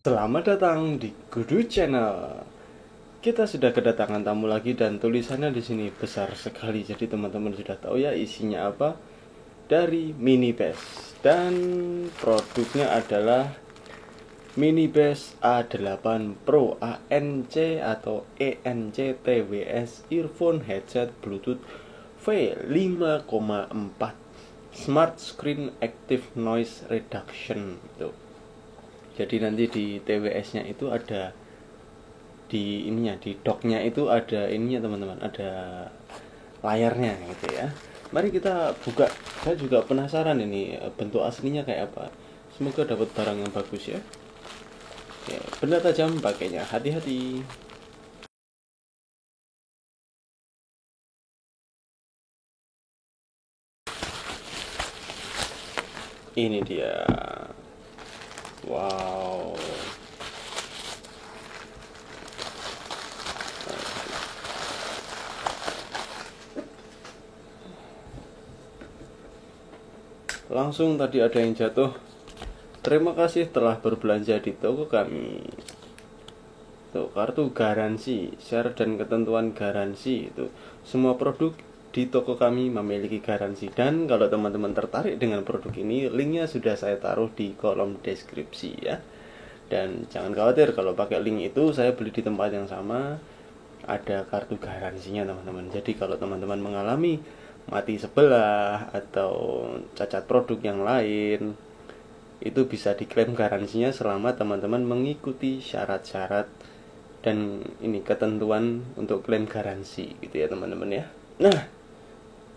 Selamat datang di Kudu Channel. Kita sudah kedatangan tamu lagi dan tulisannya di sini besar sekali. Jadi teman-teman sudah tahu ya isinya apa. Dari Minibase dan produknya adalah Minibase A8 Pro ANC atau ENC TWS Earphone Headset Bluetooth V5,4 Smart Screen Active Noise Reduction itu. Jadi nanti di TWS-nya itu ada di ininya, di docknya itu ada ininya teman-teman, ada layarnya gitu ya. Mari kita buka. Saya juga penasaran ini bentuk aslinya kayak apa. Semoga dapat barang yang bagus ya. Oke, benda tajam pakainya, hati-hati. Ini dia. Wow. Langsung tadi ada yang jatuh. Terima kasih telah berbelanja di toko kami. Tuh, kartu garansi, syarat dan ketentuan garansi itu. Semua produk di toko kami memiliki garansi. Dan kalau teman-teman tertarik dengan produk ini, linknya sudah saya taruh di kolom deskripsi ya. Dan jangan khawatir kalau pakai link itu saya beli di tempat yang sama, ada kartu garansinya teman-teman. Jadi kalau teman-teman mengalami mati sebelah atau cacat produk yang lain, itu bisa diklaim garansinya selama teman-teman mengikuti syarat-syarat dan ini ketentuan untuk klaim garansi gitu ya teman-teman ya. Nah,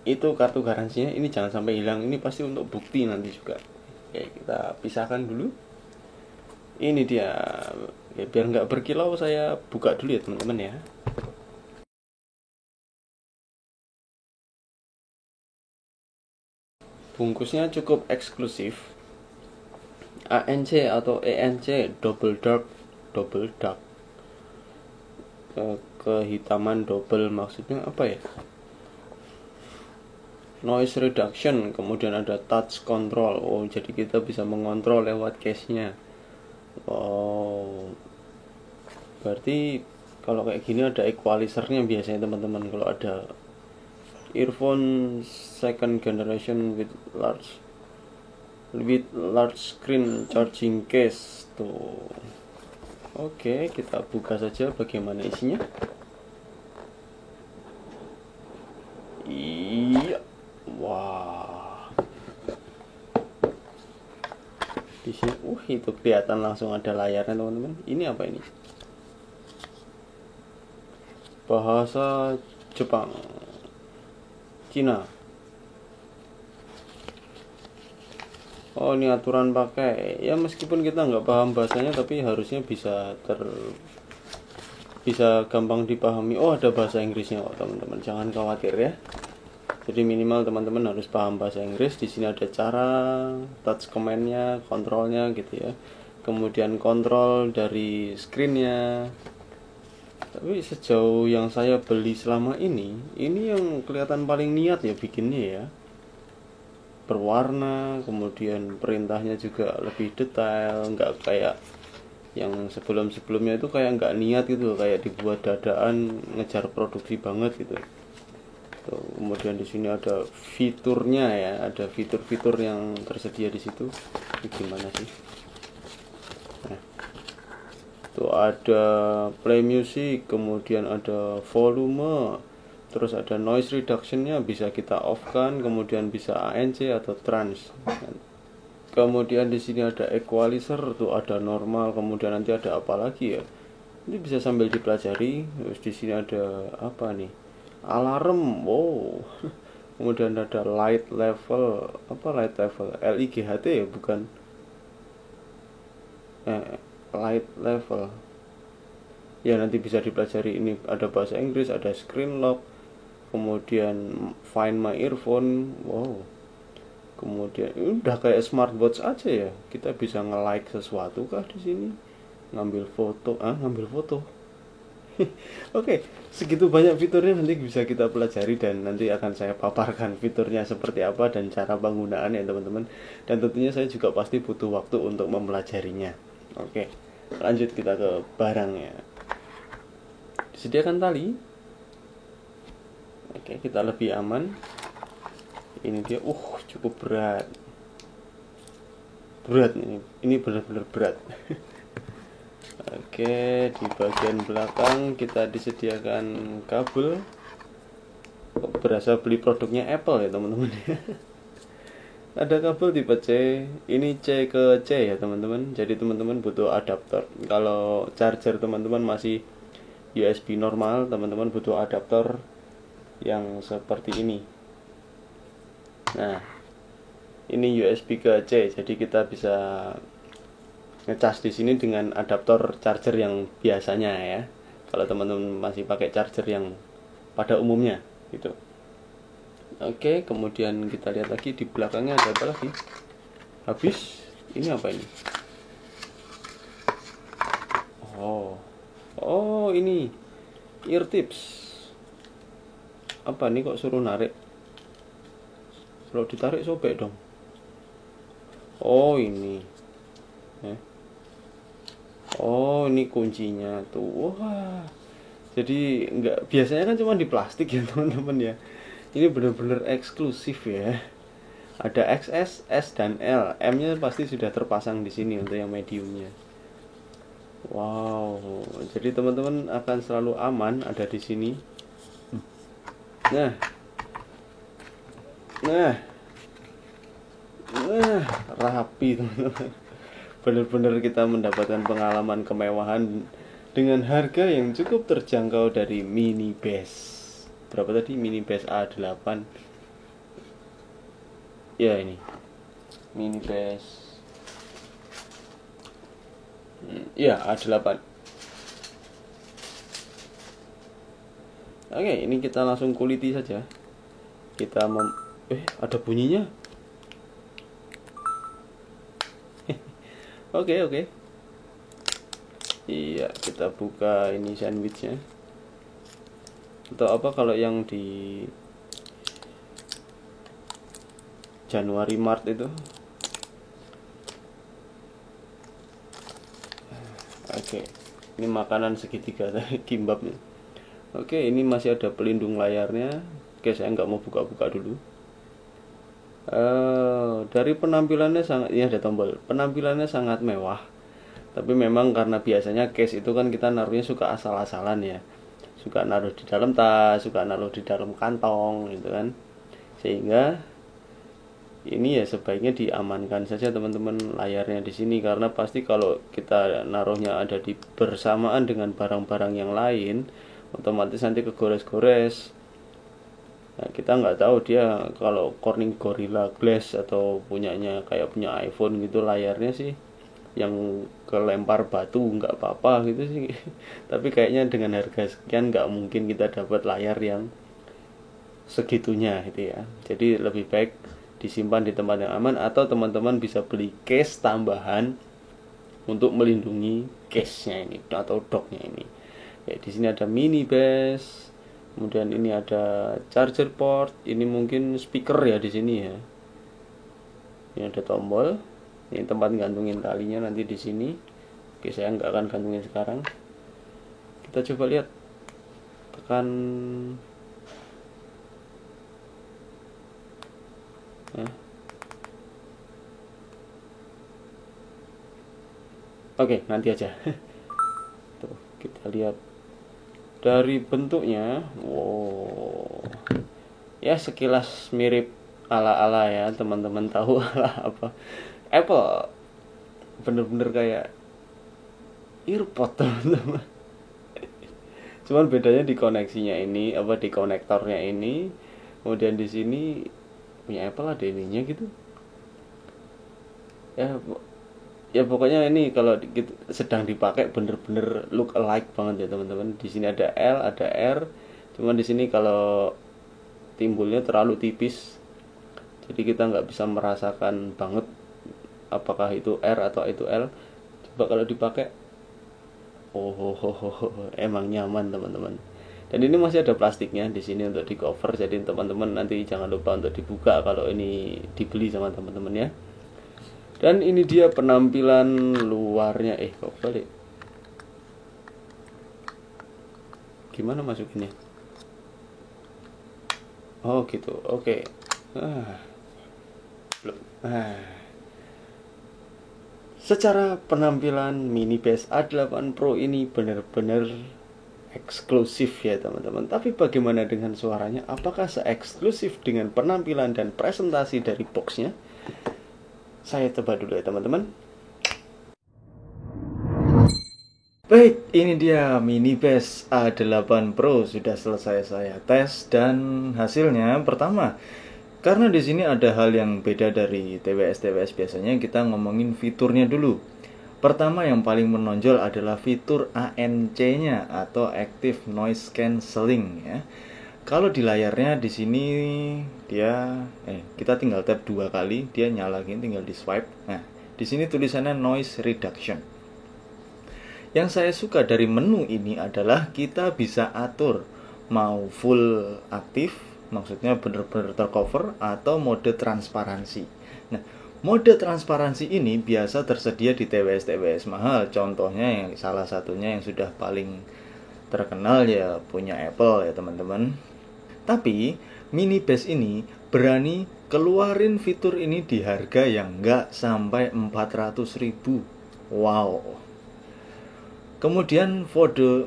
itu kartu garansinya, ini jangan sampai hilang, ini pasti untuk bukti nanti juga. Oke, kita pisahkan dulu. Ini dia. Oke, biar nggak berkilau saya buka dulu ya teman-teman ya. Bungkusnya cukup eksklusif. ANC atau ENC double dark kehitaman double, maksudnya apa ya? Noise reduction, kemudian ada touch control. Oh, jadi kita bisa mengontrol lewat case-nya. Oh, berarti kalau kayak gini ada equalizer-nya biasanya teman-teman kalau ada earphone second generation with large screen charging case tuh. Oke, kita buka saja bagaimana isinya. Iya. Wah. Di sini itu kelihatan langsung ada layarnya teman-teman. Ini apa ini? Bahasa Jepang, Cina. Oh, ini aturan pakai. Ya meskipun kita nggak paham bahasanya, tapi harusnya bisa gampang dipahami. Oh, ada bahasa Inggrisnya kok teman-teman. Jangan khawatir ya. Jadi minimal teman-teman harus paham bahasa Inggris. Di sini ada cara touch command-nya, kontrolnya gitu ya. Kemudian kontrol dari screen-nya. Tapi sejauh yang saya beli selama ini yang kelihatan paling niat ya bikinnya ya. Berwarna, kemudian perintahnya juga lebih detail, nggak kayak yang sebelum-sebelumnya itu kayak nggak niat gitu, kayak dibuat dadaan ngejar produksi banget gitu. Tuh, kemudian di sini ada fiturnya ya, ada fitur-fitur yang tersedia di situ. Ini gimana sih? Nah, tuh ada play music, kemudian ada volume, terus ada noise reduction-nya bisa kita off kan, kemudian bisa ANC atau trans. Kemudian di sini ada equalizer, tuh ada normal, kemudian nanti ada apa lagi ya? Ini bisa sambil dipelajari. Terus di sini ada apa nih? Alarm. Wow. Kemudian ada light level. Apa light level? LIGHT ya, bukan. Light level. Ya nanti bisa dipelajari, ini ada bahasa Inggris, ada screen lock, kemudian find my earphone. Wow. Kemudian udah kayak smartwatch aja ya. Kita bisa nge-like sesuatu kah di sini? Ngambil foto. Oke, segitu banyak fiturnya, nanti bisa kita pelajari dan nanti akan saya paparkan fiturnya seperti apa dan cara penggunaannya teman-teman. Dan tentunya saya juga pasti butuh waktu untuk mempelajarinya. Oke. Lanjut kita ke barangnya. Disediakan tali. Oke, kita lebih aman. Ini dia, cukup berat. Berat ini benar-benar berat. Oke, di bagian belakang kita disediakan kabel. Berasa beli produknya Apple ya teman-teman. Ada kabel tipe C, ini C ke C ya teman-teman. Jadi teman-teman butuh adaptor. Kalau charger teman-teman masih USB normal, teman-teman butuh adaptor yang seperti ini. Nah, ini USB ke C, jadi kita bisa ngecas di sini dengan adaptor charger yang biasanya ya. Kalau teman-teman masih pakai charger yang pada umumnya gitu. Oke, kemudian kita lihat lagi di belakangnya ada apa lagi? Habis, ini apa ini? Oh ini ear tips. Apa nih kok suruh narik? Kalau ditarik sobek dong. Oh ini. Oh ini kuncinya tuh. Wah. Jadi biasanya kan cuma di plastik ya teman-teman ya. Ini benar-benar eksklusif ya. Ada XS, S dan L. M-nya pasti sudah terpasang di sini untuk yang mediumnya. Wow. Jadi teman-teman akan selalu aman ada di sini. Nah, rapi teman-teman. Benar-benar kita mendapatkan pengalaman kemewahan dengan harga yang cukup terjangkau dari Mini Bass. Berapa tadi? Mini Bass A8. Ya ini Mini Bass. Ya A8. Oke, ini kita langsung kuliti saja. Kita ada bunyinya. Oke. Iya, kita buka ini sandwichnya. Atau apa kalau yang di Januari Mart itu. Oke, ini makanan segitiga kimbabnya. Oke, ini masih ada pelindung layarnya. Oke, saya nggak mau buka-buka dulu. Dari penampilannya ini ada tombol. Penampilannya sangat mewah. Tapi memang karena biasanya case itu kan kita naruhnya suka asal-asalan ya. Suka naruh di dalam tas, suka naruh di dalam kantong gitu kan. Sehingga ini ya sebaiknya diamankan saja teman-teman layarnya di sini, karena pasti kalau kita naruhnya ada di bersamaan dengan barang-barang yang lain, otomatis nanti kegores-gores. Nah, kita nggak tahu dia kalau Corning Gorilla Glass atau punyanya kayak punya iPhone gitu, layarnya sih yang kelempar batu nggak apa-apa gitu sih. Tapi kayaknya dengan harga sekian nggak mungkin kita dapat layar yang segitunya gitu ya. Jadi lebih baik disimpan di tempat yang aman, atau teman-teman bisa beli case tambahan untuk melindungi case-nya ini atau docknya ini. Ya, di sini ada Mini Bass. Kemudian ini ada charger port, ini mungkin speaker ya di sini ya. Ini ada tombol. Ini tempat gantungin talinya nanti di sini. Oke, saya nggak akan gantungin sekarang. Kita coba lihat. Tekan. Oke, nanti aja. Tuh, kita lihat dari bentuknya. Wow. Ya sekilas mirip ala-ala ya, teman-teman tahu ala apa? Apple. Bener-bener kayak earpod teman-teman. Cuman bedanya di koneksinya ini, di konektornya ini. Kemudian di sini punya Apple ada ininya gitu. Ya pokoknya ini kalau sedang dipakai bener-bener look alike banget ya teman-teman. Di sini ada L, ada R. Cuman di sini kalau timbulnya terlalu tipis, jadi kita nggak bisa merasakan banget apakah itu R atau itu L. Coba kalau dipakai, emang nyaman teman-teman. Dan ini masih ada plastiknya di sini untuk di cover. Jadi teman-teman nanti jangan lupa untuk dibuka kalau ini dibeli sama teman-teman ya. Dan ini dia penampilan luarnya. Kok balik? gimana masukinnya? Oh gitu, oke. Belum. Secara penampilan Mini Bass A8 Pro ini benar-benar eksklusif ya teman-teman. Tapi bagaimana dengan suaranya? Apakah se-eksklusif dengan penampilan dan presentasi dari boxnya? Saya coba dulu ya teman-teman. Baik, ini dia Mini Bass A8 Pro. Sudah selesai saya tes dan hasilnya pertama, karena di sini ada hal yang beda dari TWS biasanya, kita ngomongin fiturnya dulu. Pertama yang paling menonjol adalah fitur ANC-nya atau Active Noise Cancelling ya. Kalau di layarnya di sini dia kita tinggal tap 2 kali, dia nyala gini, tinggal di swipe. Nah, di sini tulisannya Noise Reduction. Yang saya suka dari menu ini adalah kita bisa atur mau full aktif, maksudnya benar-benar tercover, atau mode transparansi. Nah, mode transparansi ini biasa tersedia di TWS mahal. Contohnya yang salah satunya yang sudah paling terkenal ya punya Apple ya teman-teman. Tapi Mini Bass ini berani keluarin fitur ini di harga yang nggak sampai 400.000. Wow. Kemudian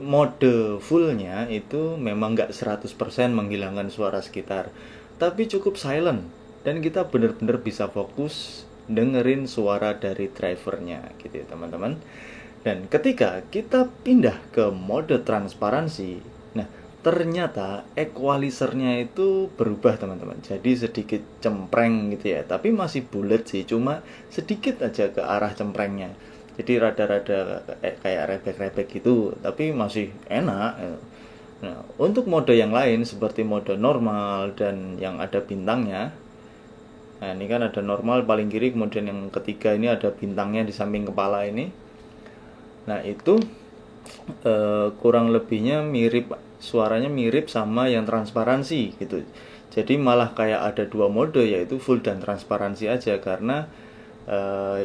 mode fullnya itu memang nggak 100% menghilangkan suara sekitar, tapi cukup silent dan kita benar-benar bisa fokus dengerin suara dari drivernya gitu ya teman-teman. Dan ketika kita pindah ke mode transparansi, nah ternyata equalizernya itu berubah teman-teman, jadi sedikit cempreng gitu ya, tapi masih bulat sih, cuma sedikit aja ke arah cemprengnya. Jadi rada-rada kayak rebek-rebek gitu, tapi masih enak. Nah, untuk mode yang lain seperti mode normal dan yang ada bintangnya. Nah, ini kan ada normal paling kiri, kemudian yang ketiga ini ada bintangnya di samping kepala ini. Nah, itu kurang lebihnya mirip, suaranya mirip sama yang transparansi gitu. Jadi malah kayak ada 2 mode, yaitu full dan transparansi aja, karena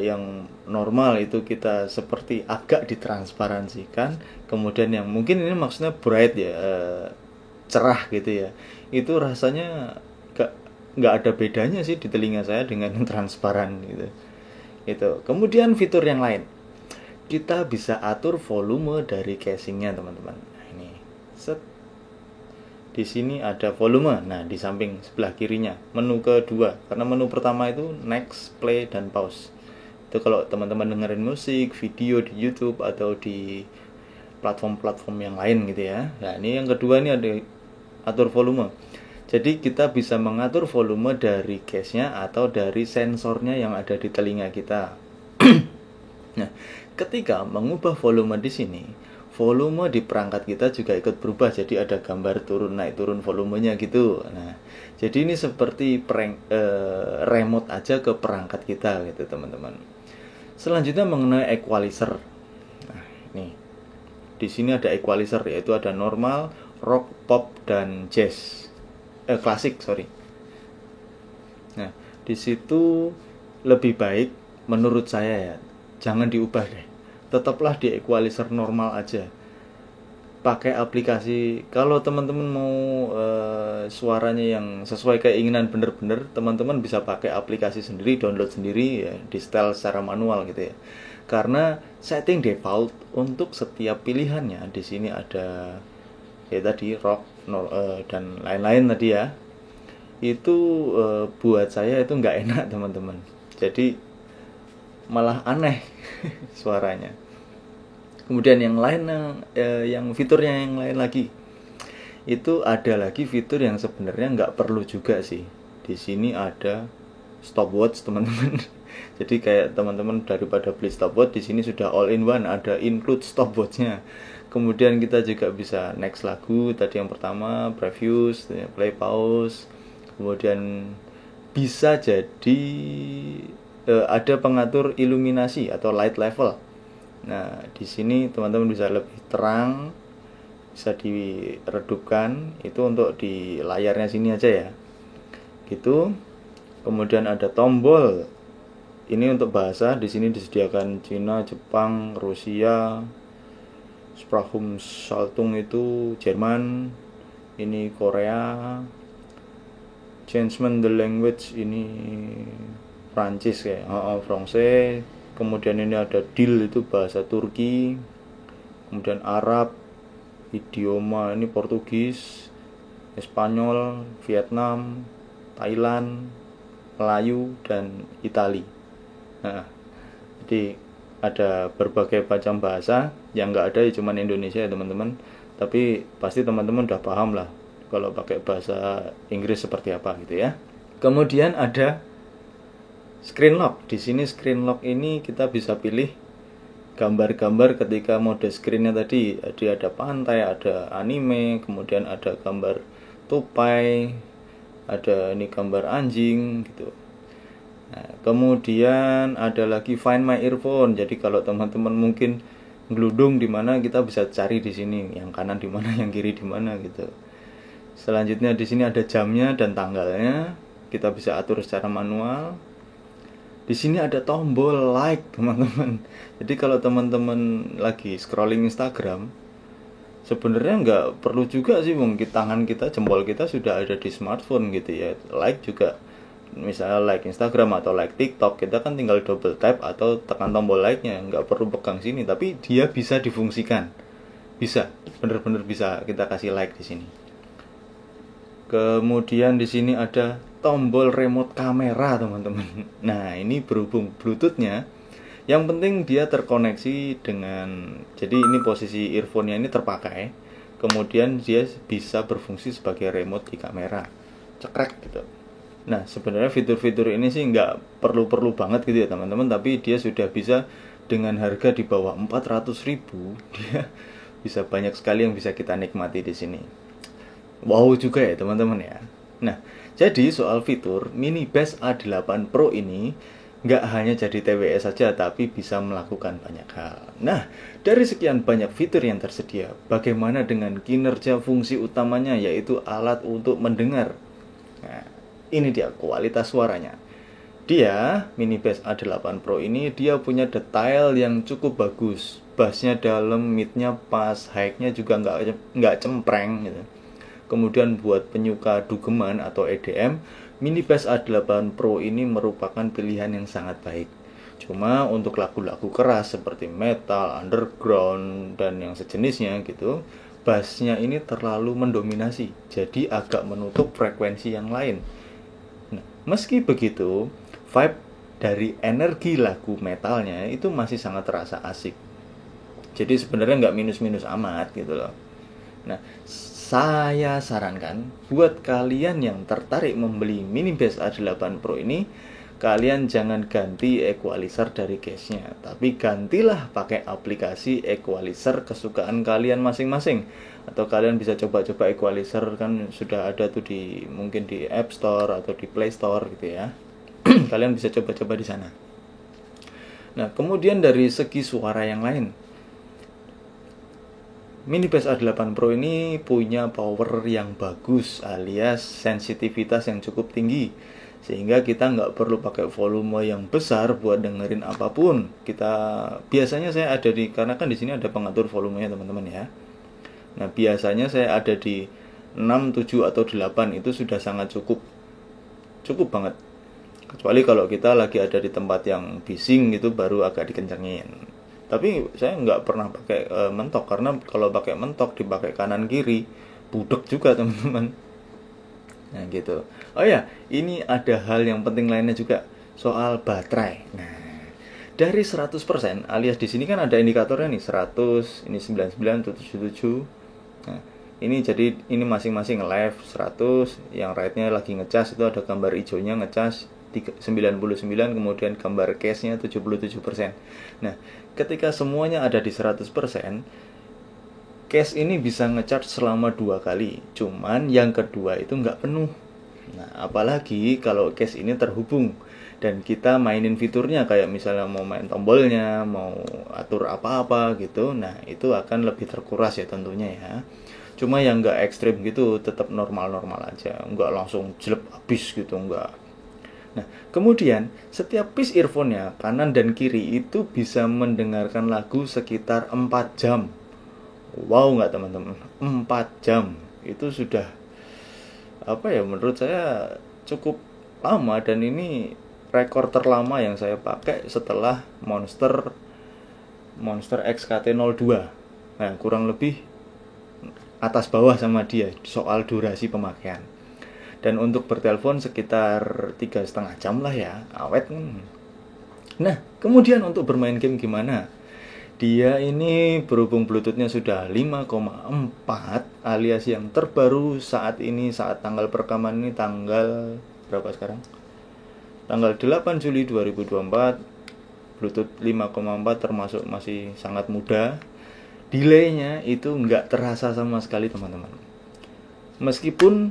yang normal itu kita seperti agak ditransparansikan, kemudian yang mungkin ini maksudnya bright ya, cerah gitu ya, itu rasanya nggak ada bedanya sih di telinga saya dengan yang transparan gitu. Kemudian fitur yang lain, kita bisa atur volume dari casingnya teman-teman. Nah, ini set. Di sini ada volume. Nah, di samping sebelah kirinya menu kedua, karena menu pertama itu next, play, dan pause. Itu kalau teman-teman dengerin musik, video di YouTube atau di platform-platform yang lain gitu ya. Nah, ini yang kedua, ini ada atur volume. Jadi kita bisa mengatur volume dari case-nya atau dari sensornya yang ada di telinga kita. Nah, ketika mengubah volume di sini, volume di perangkat kita juga ikut berubah, jadi ada gambar turun naik turun volumenya gitu. Nah, jadi ini seperti remote aja ke perangkat kita gitu teman-teman. Selanjutnya mengenai equalizer. Nah, ini di sini ada equalizer, yaitu ada normal, rock, pop, dan jazz. Klasik, sorry. Nah, di situ lebih baik menurut saya ya, jangan diubah deh. Tetaplah di equalizer normal aja. Pakai aplikasi. Kalau teman-teman mau suaranya yang sesuai keinginan bener-bener, teman-teman bisa pakai aplikasi sendiri, download sendiri ya, di setel secara manual gitu ya. Karena setting default untuk setiap pilihannya di sini ada ya tadi rock dan lain-lain tadi ya. Itu buat saya itu nggak enak teman-teman. Jadi malah aneh suaranya. Kemudian yang lain yang fiturnya yang lain lagi, itu ada lagi fitur yang sebenarnya nggak perlu juga sih. Di sini ada stopwatch teman-teman. Jadi kayak teman-teman daripada beli stopwatch, di sini sudah all in one, ada include stopwatchnya. Kemudian kita juga bisa next lagu tadi yang pertama, previews, play, pause. Kemudian bisa jadi ada pengatur iluminasi atau light level. Nah, di sini teman-teman bisa lebih terang, bisa diredupkan, itu untuk di layarnya sini aja ya. Gitu. Kemudian ada tombol. Ini untuk bahasa, di sini disediakan Cina, Jepang, Rusia, Sprachumschaltung itu Jerman, ini Korea. Changement the language ini Prancis ya, Fransai. Kemudian ini ada deal itu bahasa Turki. Kemudian Arab, idioma ini Portugis, Spanyol, Vietnam, Thailand, Melayu, dan Itali. Nah, jadi ada berbagai macam bahasa. Yang nggak ada ya cuman Indonesia ya teman-teman. Tapi pasti teman-teman udah paham lah kalau pakai bahasa Inggris seperti apa gitu ya. Kemudian ada screen lock. Di sini screen lock ini kita bisa pilih gambar-gambar ketika mode screennya tadi. Jadi ada pantai, ada anime, kemudian ada gambar tupai, ada ini gambar anjing gitu. Nah, kemudian ada lagi Find My Earphone. Jadi kalau teman-teman mungkin ngeludung di mana, kita bisa cari di sini, yang kanan di mana, yang kiri di mana gitu. Selanjutnya di sini ada jamnya dan tanggalnya, kita bisa atur secara manual. Di sini ada tombol like teman-teman. Jadi kalau teman-teman lagi scrolling Instagram, sebenarnya nggak perlu juga sih mungkin tangan kita, jempol kita sudah ada di smartphone gitu ya. Like juga, misalnya like Instagram atau like TikTok, kita kan tinggal double tap atau tekan tombol like-nya, nggak perlu pegang sini, tapi dia bisa difungsikan. Bisa, bener-bener bisa kita kasih like di sini. Kemudian di sini ada tombol remote kamera teman-teman. Nah ini berhubung Bluetooth-nya, yang penting dia terkoneksi dengan, jadi ini posisi earphone-nya ini terpakai, kemudian dia bisa berfungsi sebagai remote di kamera, cekrek gitu. Nah sebenarnya fitur-fitur ini sih nggak perlu-perlu banget gitu ya teman-teman, tapi dia sudah bisa dengan harga di bawah 400.000, dia bisa banyak sekali yang bisa kita nikmati di sini. Wow juga ya teman-teman ya. Nah, jadi soal fitur Mini Bass A8 Pro ini nggak hanya jadi TWS saja, tapi bisa melakukan banyak hal. Nah, dari sekian banyak fitur yang tersedia, bagaimana dengan kinerja fungsi utamanya, yaitu alat untuk mendengar? Nah, ini dia kualitas suaranya. Dia, Mini Bass A8 Pro ini, dia punya detail yang cukup bagus. Bassnya dalam, midnya pas, high-nya juga nggak cempreng gitu. Kemudian buat penyuka dugeman atau EDM, Mini Bass A8 Pro ini merupakan pilihan yang sangat baik. Cuma untuk lagu-lagu keras seperti metal, underground, dan yang sejenisnya gitu, bassnya ini terlalu mendominasi, jadi agak menutup frekuensi yang lain. Nah, meski begitu, vibe dari energi lagu metalnya itu masih sangat terasa asik. Jadi sebenarnya nggak minus-minus amat gitu loh. Nah, saya sarankan buat kalian yang tertarik membeli Mini Bass A8 Pro ini, kalian jangan ganti equalizer dari case-nya, tapi gantilah pakai aplikasi equalizer kesukaan kalian masing-masing. Atau kalian bisa coba-coba equalizer, kan sudah ada tuh di mungkin di App Store atau di Play Store gitu ya. Kalian bisa coba-coba di sana. Nah, kemudian dari segi suara yang lain, Mini Bass A8 Pro ini punya power yang bagus alias sensitivitas yang cukup tinggi, sehingga kita nggak perlu pakai volume yang besar buat dengerin apapun. Biasanya saya ada di, karena kan di sini ada pengatur volumenya teman-teman ya. Nah biasanya saya ada di 6, 7 atau 8, itu sudah sangat cukup banget. Kecuali kalau kita lagi ada di tempat yang bising gitu, baru agak dikencengin. Tapi saya nggak pernah pakai mentok, karena kalau pakai mentok dipakai kanan kiri budek juga teman-teman. Nah gitu. Oh ya, ini ada hal yang penting lainnya juga, soal baterai. Nah, dari 100% alias di sini kan ada indikatornya nih, 100, ini 99, 77. Nah, ini jadi ini masing-masing left 100, yang right-nya lagi ngecas, itu ada gambar hijaunya ngecas 99, kemudian gambar case-nya 77%. Nah, ketika semuanya ada di 100%, case ini bisa ngecharge selama 2 kali. Cuman yang kedua itu nggak penuh. Nah, apalagi kalau case ini terhubung dan kita mainin fiturnya, kayak misalnya mau main tombolnya, mau atur apa-apa gitu. Nah, itu akan lebih terkuras ya tentunya ya. Cuma yang nggak ekstrim gitu, tetap normal-normal aja. Nggak langsung jelek habis gitu, nggak. Nah, kemudian setiap piece earphone-nya kanan dan kiri itu bisa mendengarkan lagu sekitar 4 jam. Wow nggak teman-teman? 4 jam. Itu sudah apa ya, menurut saya cukup lama, dan ini rekor terlama yang saya pakai setelah Monster XKT02. Nah, kurang lebih atas bawah sama dia soal durasi pemakaian. Dan untuk bertelepon sekitar 3,5 jam lah ya, awet. Nah, kemudian untuk bermain game gimana? Dia ini berhubung Bluetoothnya sudah 5,4 alias yang terbaru saat ini, saat tanggal perekaman ini tanggal berapa sekarang? Tanggal 8 Juli 2024. Bluetooth 5,4 termasuk masih sangat muda. Delaynya itu nggak terasa sama sekali teman-teman. Meskipun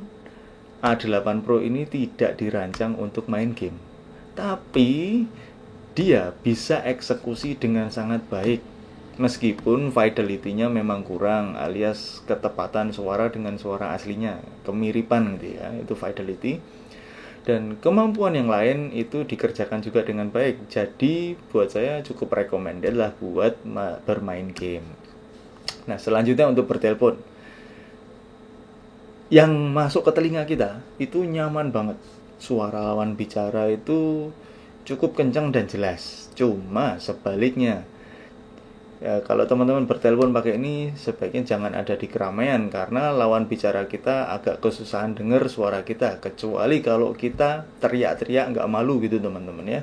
A8 Pro ini tidak dirancang untuk main game, tapi dia bisa eksekusi dengan sangat baik. Meskipun fidelity-nya memang kurang, alias ketepatan suara dengan suara aslinya, kemiripan gitu ya, itu fidelity. Dan kemampuan yang lain itu dikerjakan juga dengan baik. Jadi buat saya cukup recommended lah buat bermain game. Nah, selanjutnya untuk bertelepon. Yang masuk ke telinga kita itu nyaman banget. Suara lawan bicara itu cukup kencang dan jelas. Cuma sebaliknya, ya, kalau teman-teman bertelepon pakai ini sebaiknya jangan ada di keramaian, karena lawan bicara kita agak kesusahan dengar suara kita, kecuali kalau kita teriak-teriak nggak malu gitu teman-teman ya.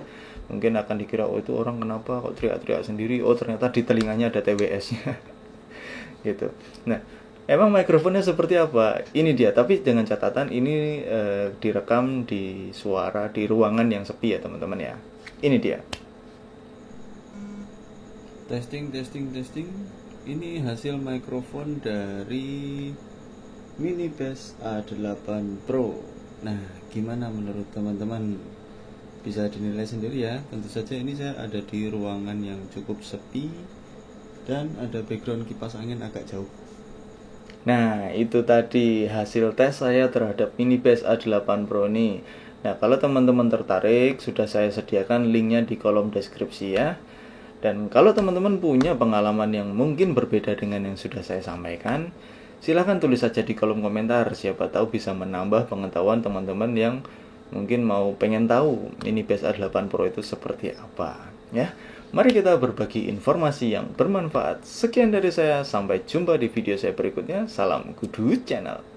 Mungkin akan dikira, oh itu orang kenapa kok teriak-teriak sendiri, oh ternyata di telinganya ada TWS-nya gitu. Nah, emang mikrofonnya seperti apa? Ini dia, tapi dengan catatan ini direkam di suara di ruangan yang sepi ya teman-teman ya. Ini dia. Testing. Ini hasil mikrofon dari Minibass A8 Pro. Nah, gimana menurut teman-teman? Bisa dinilai sendiri ya. Tentu saja ini saya ada di ruangan yang cukup sepi dan ada background kipas angin agak jauh. Nah, itu tadi hasil tes saya terhadap Minibass A8 Pro ini. Nah, kalau teman-teman tertarik, sudah saya sediakan linknya di kolom deskripsi ya. Dan kalau teman-teman punya pengalaman yang mungkin berbeda dengan yang sudah saya sampaikan, silahkan tulis saja di kolom komentar. Siapa tahu bisa menambah pengetahuan teman-teman yang mungkin pengen tahu Minibass A8 Pro itu seperti apa ya. Mari kita berbagi informasi yang bermanfaat. Sekian dari saya, sampai jumpa di video saya berikutnya. Salam Kudu Channel.